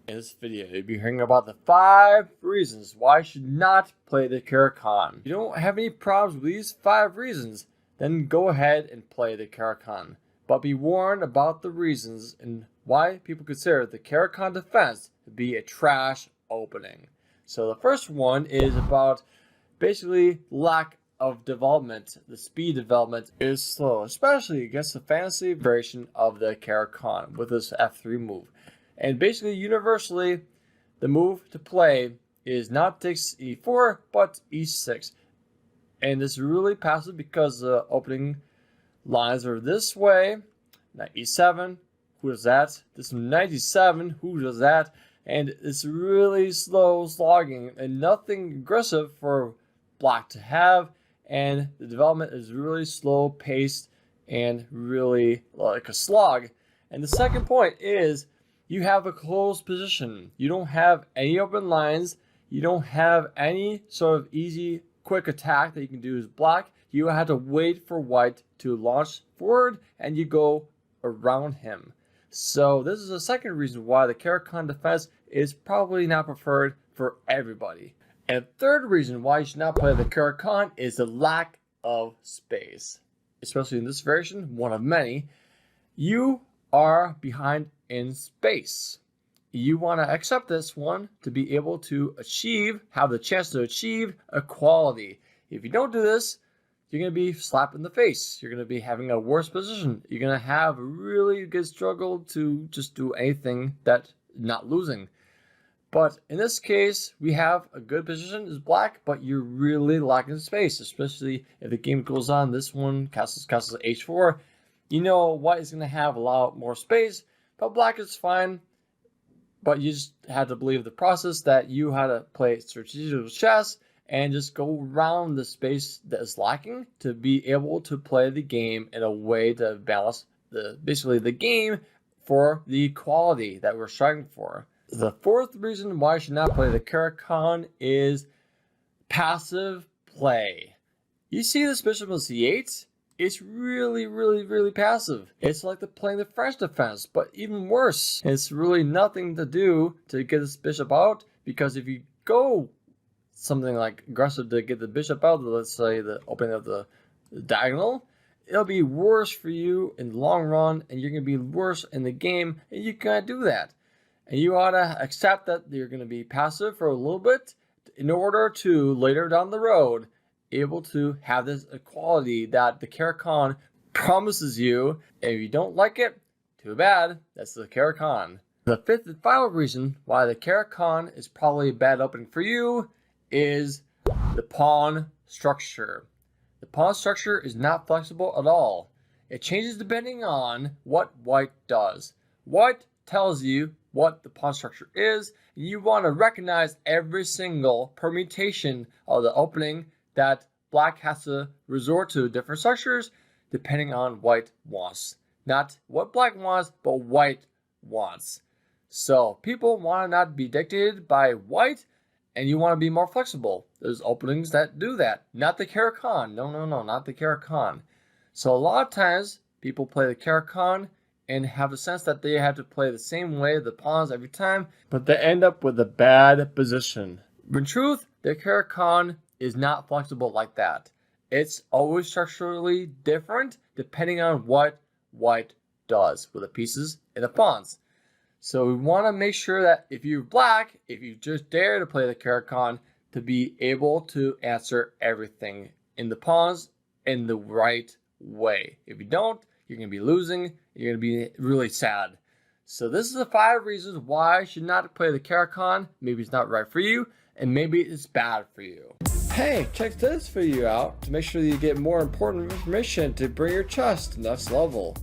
In this video, you'll be hearing about the 5 reasons why you should not play the Caro-Kann. If you don't have any problems with these 5 reasons, then go ahead and play the Caro-Kann. But be warned about the reasons and why people consider the Caro-Kann defense to be a trash opening. So the first one is about basically lack of development. The speed development is slow, especially against the fantasy variation of the Caro-Kann with this F3 move. And basically, universally, the move to play is not takes e4, but e6. And this is really passive because the opening lines are this way. Now e7, who does that? This is 97, who does that? And it's really slow slogging and nothing aggressive for black to have. And the development is really slow paced and really like a slog. And the second point is, you have a closed position. You don't have any open lines. You don't have any sort of easy, quick attack that you can do as black. You have to wait for white to launch forward, and you go around him. So this is the second reason why the Caro-Kann defense is probably not preferred for everybody. And the third reason why you should not play the Caro-Kann is the lack of space. Especially in this version, one of many, you are behind in space. You want to accept this one to be able to have the chance to achieve equality. If you don't do this, you're going to be slapped in the face. You're going to be having a worse position. You're going to have a really good struggle to just do anything that not losing. But in this case, we have a good position as black, but you're really lacking space, especially if the game goes on. This one castles h4. You know white is going to have a lot more space, but black is fine. But you just had to believe the process that you had to play strategic chess and just go around the space that is lacking to be able to play the game in a way to balance basically the game for the equality that we're striving for. The fourth reason why you should not play the Caro-Kann is passive play. You see this bishop on c8? It's really passive. It's like playing the French defense, but even worse. It's really nothing to do to get this bishop out, because if you go something like aggressive to get the bishop out, let's say the opening of the diagonal, it'll be worse for you in the long run, and you're going to be worse in the game, and you can't do that. And you ought to accept that you're going to be passive for a little bit in order to later down the road able to have this equality that the Caro-Kann promises you. If you don't like it, too bad. That's the Caro-Kann. The fifth and final reason why the Caro-Kann is probably a bad opening for you is the pawn structure. The pawn structure is not flexible at all. It changes depending on what white does. White tells you what the pawn structure is. You want to recognize every single permutation of the opening that black has to resort to different structures depending on white wants. Not what black wants, but white wants. So people want to not be dictated by white, and you want to be more flexible. There's openings that do that. Not the Caro-Kann. No, not the Caro-Kann. So a lot of times people play the Caro-Kann and have a sense that they have to play the same way, the pawns every time, but they end up with a bad position. In truth, the Caro-Kann is not flexible like that. It's always structurally different depending on what white does with the pieces and the pawns. So we want to make sure that if you're black, if you just dare to play the Caro-Kann, to be able to answer everything in the pawns in the right way. If you don't, you're going to be losing. You're going to be really sad. So this is the 5 reasons why you should not play the Caro-Kann. Maybe it's not right for you, and maybe it's bad for you. Hey, check this video out to make sure that you get more important information to bring your chess to the next level.